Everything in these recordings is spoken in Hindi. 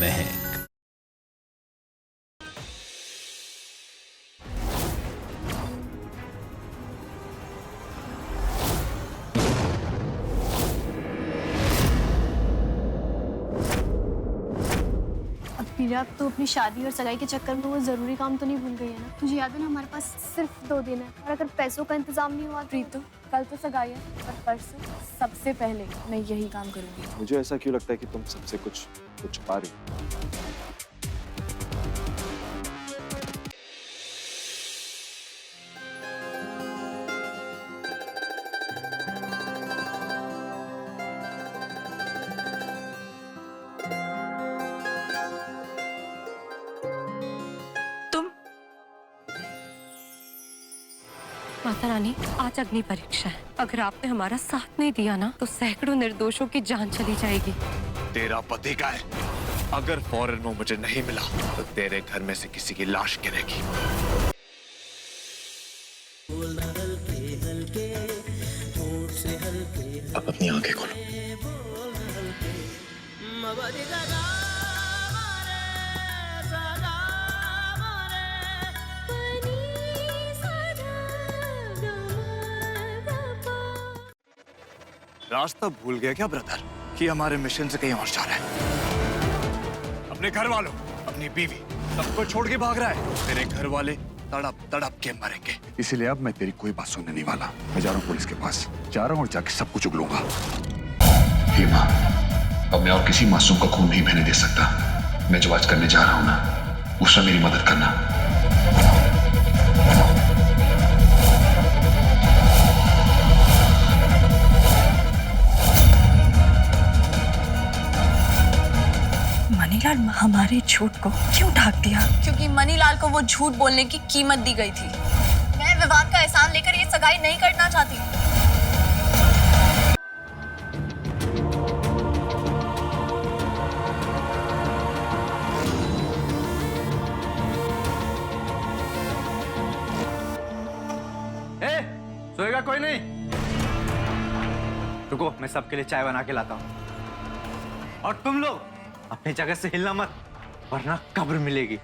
महक। मीरा तो अपनी शादी और सगाई के चक्कर में वो जरूरी काम तो नहीं भूल गई है ना? तुझे याद है ना, हमारे पास सिर्फ 2 दिन है और अगर पैसों का इंतजाम नहीं हुआ। प्रीतम, कल तो सगाई है और परसों सबसे पहले मैं यही काम करूंगी। मुझे ऐसा क्यों लगता है कि तुम सबसे कुछ छुपा रही हो? माता रानी, आज अग्नि परीक्षा है। अगर आपने हमारा साथ नहीं दिया ना, तो सैकड़ों निर्दोषों की जान चली जाएगी। तेरा पति का है। अगर फौरन वो मुझे नहीं मिला तो तेरे घर में से किसी की लाश गिरेगी। अब अपनी आंखें खोलो। रास्ता भूल गया क्या ब्रदर कि हमारे मिशन से कहीं और जा रहा है? अपने घर वालों, अपनी बीवी, सबको छोड़ के भाग रहा है। मेरे घर वाले तड़प तड़प के मरेंगे। इसीलिए अब मैं तेरी कोई बात सुनने नहीं वाला। मैं जा रहा हूँ पुलिस के पास, जा रहा हूँ और जाके सब कुछ उगलूंगा। हे माँ, अब मैं और किसी मासूम का खून नहीं बहने दे सकता। मैं जो आज करने जा रहा हूँ ना, उसमें मेरी मदद करना। मनीलाल हमारे झूठ को क्यों ढक दिया? क्योंकि मनीलाल को वो झूठ बोलने की कीमत दी गई थी। मैं विवाद का एहसान लेकर ये सगाई नहीं करना चाहती। सोएगा कोई नहीं? रुको, मैं सबके लिए चाय बना के लाता हूँ। और तुम लोग अपनी जगह से हिलना मत, वरना कब्र मिलेगी।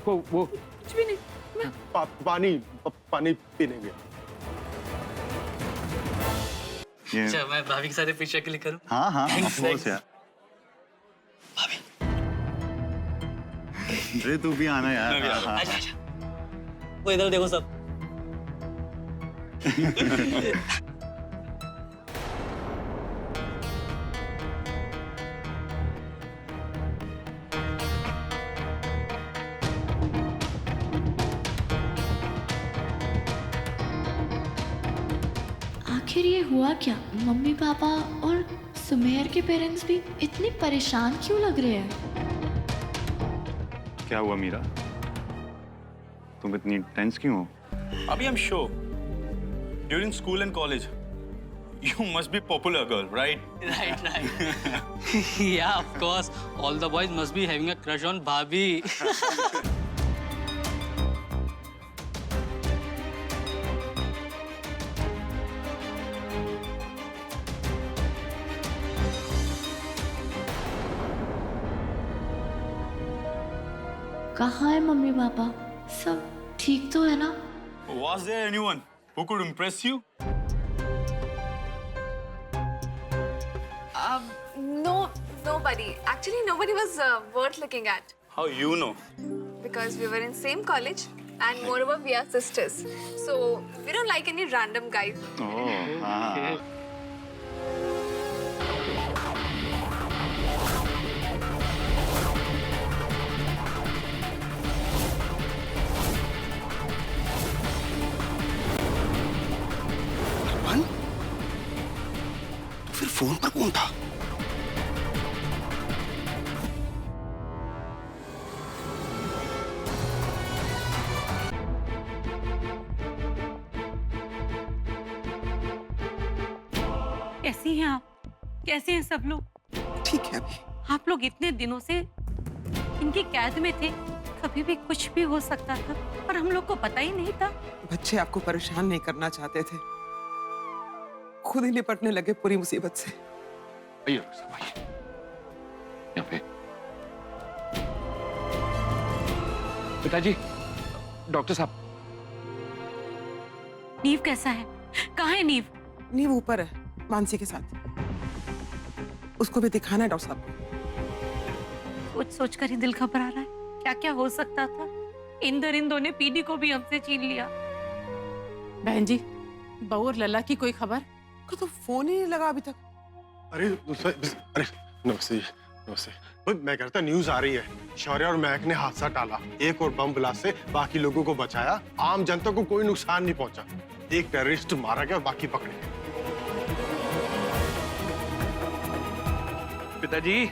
वो कुछ भी नहीं। पानी पीने गया। अच्छा, मैं भाभी के साथ पिक्चर क्लिक करूं? हाँ हाँ, Thanks. यार। अरे तू भी आना यार। हाँ, अच्छा अच्छा, वो इधर देखो सब। आखिर ये हुआ क्या? मम्मी पापा और सुमेर के पेरेंट्स भी इतने परेशान क्यों लग रहे हैं? क्या हुआ मीरा? तुम इतनी टेंस क्यों हो? Abhi, I'm sure during school and college you must be popular girl, right? Right. Yeah, of course. All the boys must be having a crush on Bhabhi. कहाँ है मम्मी पापा? सब ठीक तो है ना? Was there anyone who could impress you? Nobody. Actually, nobody was worth looking at. How you know? Because we were in same college, and moreover, we are sisters. So we don't like any random guys. Oh. तो फिर फोन पर कौन था? कैसी हैं आप? कैसे हैं सब लोग? ठीक है अभी। आप लोग इतने दिनों से इनकी कैद में थे, कभी भी कुछ भी हो सकता था और हम लोग को पता ही नहीं था। बच्चे आपको परेशान नहीं करना चाहते थे, खुद ही निपटने लगे पूरी मुसीबत से। आइए डॉक्टर साहब, आइए यहाँ पे। पिताजी, डॉक्टर साहब। नीव कैसा है? कहाँ है नीव? नीव ऊपर है, मानसी के साथ। उसको भी दिखाना है डॉक्टर साहब को। सोच सोच कर ही दिल घबरा रहा है। क्या क्या हो सकता था? इंदो ने पीडी को भी हमसे छीन लिया। बहन जी, बहू और लल्ला की कोई खबर? को तो फोन ही नहीं लगा अभी तक। अरे नमस्ते नमस्ते। मैं कहता न्यूज आ रही है, शौर्य और महक ने हादसा टाला, एक और बम ब्लास्ट से बाकी लोगों को बचाया, आम जनता को कोई नुकसान नहीं पहुंचा। एक टेररिस्ट मारा गया और बाकी पकड़े गए। पिताजी,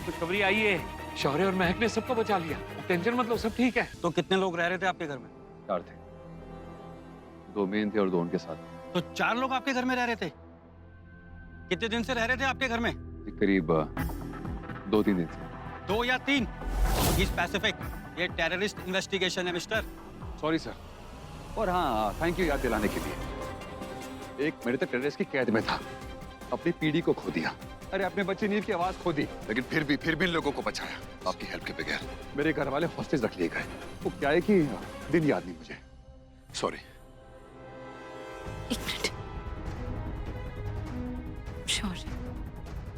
खुशखबरी आई है, शौर्य और महक ने सबको बचा लिया। टेंशन मत लो, सब ठीक है। तो कितने लोग रह रहे थे आपके घर में? 4 थे, 2 मेन थे और 2 उनके साथ। तो 4 लोग आपके घर में रह रहे थे? कितने दिन से रह रहे थे आपके घर में? करीब 2-3 दिन से। 2 या 3? इस पैसिफिक, ये टेररिस्ट इन्वेस्टिगेशन है मिस्टर। Sorry sir. और हाँ, थैंक यू याद दिलाने के लिए। एक मेरे तो टेररिस्ट की कैद में था, अपनी पीढ़ी को खो दिया। अरे अपने बच्चे नीर की आवाज खो दी, लेकिन फिर भी इन लोगों को बचाया आपकी हेल्प के बगैर। मेरे घर वाले हॉस्टेज रख लिए गए। वो क्या है कि दिन याद नहीं मुझे, सॉरी। एक मिनट। शौर्य,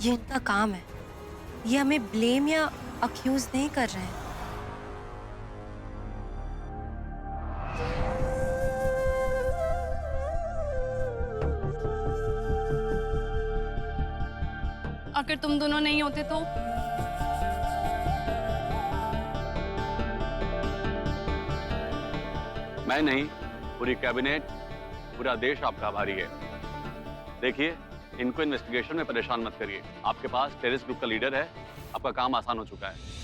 ये इनका काम है, ये हमें ब्लेम या अक्यूज नहीं कर रहे हैं। अगर तुम दोनों नहीं होते तो? मैं नहीं, पूरी कैबिनेट, पूरा देश आपका आभारी है। देखिए, इनको इन्वेस्टिगेशन में परेशान मत करिए। आपके पास टेररिस्ट ग्रुप का लीडर है, आपका काम आसान हो चुका है।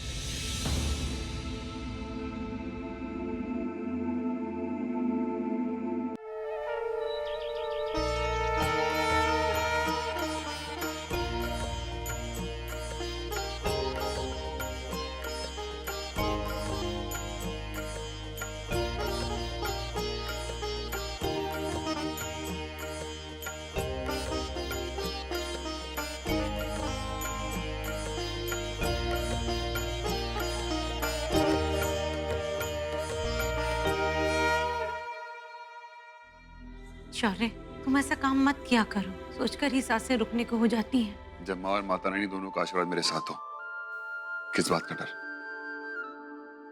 शौर्य, तुम ऐसा काम मत किया करो, सोचकर ही सांसें रुकने को हो जाती हैं। जब माँ और माता रानी दोनों का आशीर्वाद मेरे साथ हो, किस बात का डर?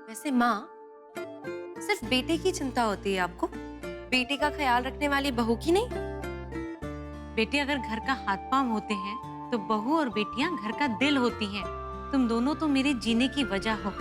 वैसे माँ, सिर्फ बेटे की चिंता होती है आपको, बेटे का ख्याल रखने वाली बहू की नहीं? बेटे अगर घर का हाथ पांव होते हैं, तो बहू और बेटियां घर का दिल होती हैं। तुम दोनों तो मेरे जीने की वजह हो।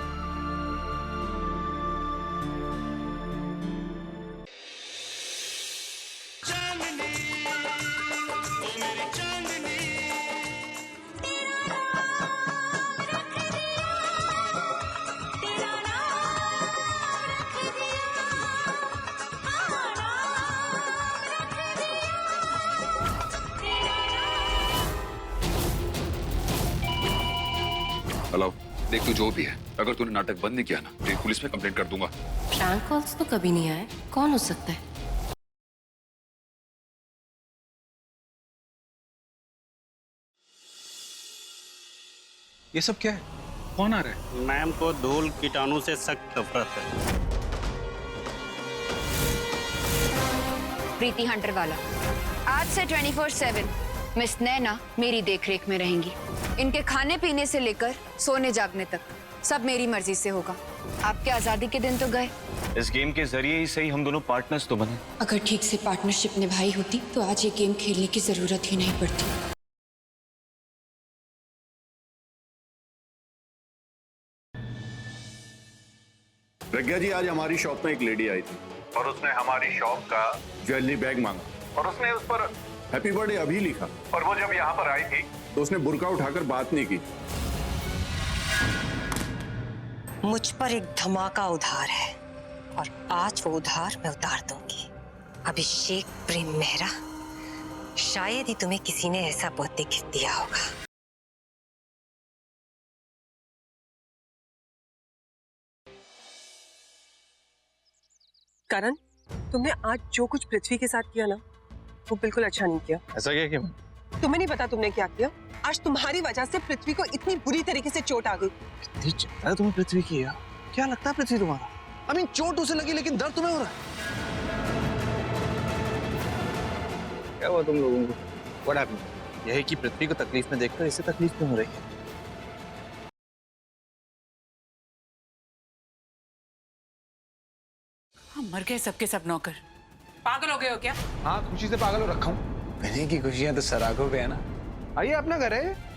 हेलो, देख तू जो भी है, अगर तूने नाटक बंद नहीं किया ना, तो पुलिस में कंप्लेंट कर दूंगा। प्रैंक कॉल्स तो कभी नहीं आए, कौन हो सकता है? ये सब क्या है? कौन आ रहा है? मैम को धूल कीटाणु से सख्त नफरत है। प्रीति हंटर वाला, आज से 24/7 मिस नैना मेरी देखरेख में रहेंगी। इनके खाने पीने से लेकर सोने जागने तक सब मेरी मर्जी से होगा। आपके आजादी के दिन तो गए। इस गेम के जरिए ही सही हम दोनों पार्टनर्स तो बने। अगर ठीक से पार्टनरशिप निभाई होती तो आज ये गेम खेलने की जरूरत ही नहीं पड़ती। प्रज्ञा जी, आज हमारी शॉप में एक लेडी आई थी और उसने हमारी शॉप का ज्वेलरी बैग मांगा और उसने उस पर हैप्पी बर्थडे अभी लिखा। और वो जब यहाँ पर आई थी तो उसने बुर्का उठाकर बात नहीं की। मुझ पर एक धमाका उधार है और आज वो उधार मैं उतार दूंगी। अभिषेक प्रेम मेहरा, शायद ही तुम्हें किसी ने ऐसा बर्थडे गिफ्ट दिया होगा। करण, तुमने आज जो कुछ पृथ्वी के साथ किया ना, वो बिल्कुल अच्छा नहीं किया। ऐसा क्या किया? तुम्हें नहीं पता तुमने क्या किया? आज तुम्हारी वजह से पृथ्वी को इतनी बुरी तरीके से चोट आ गई। कितनी चिंता है तुम्हें पृथ्वी की यार? क्या लगता है पृथ्वी तुम्हारा? चोट उसे लगी लेकिन दर्द तुम्हें हो रहा है। क्या हुआ तुम लोगों को? What happened? यही कि पृथ्वी को तकलीफ में देखकर इसे तकलीफ क्यों हो रही है? हम मर गए सबके सब नौकर। पागल हो गए हो क्या? हाँ, खुशी से पागल हो रखा हूँ। बहनी की खुशियां तो सराखों पे है ना। आइए, अपना घर है।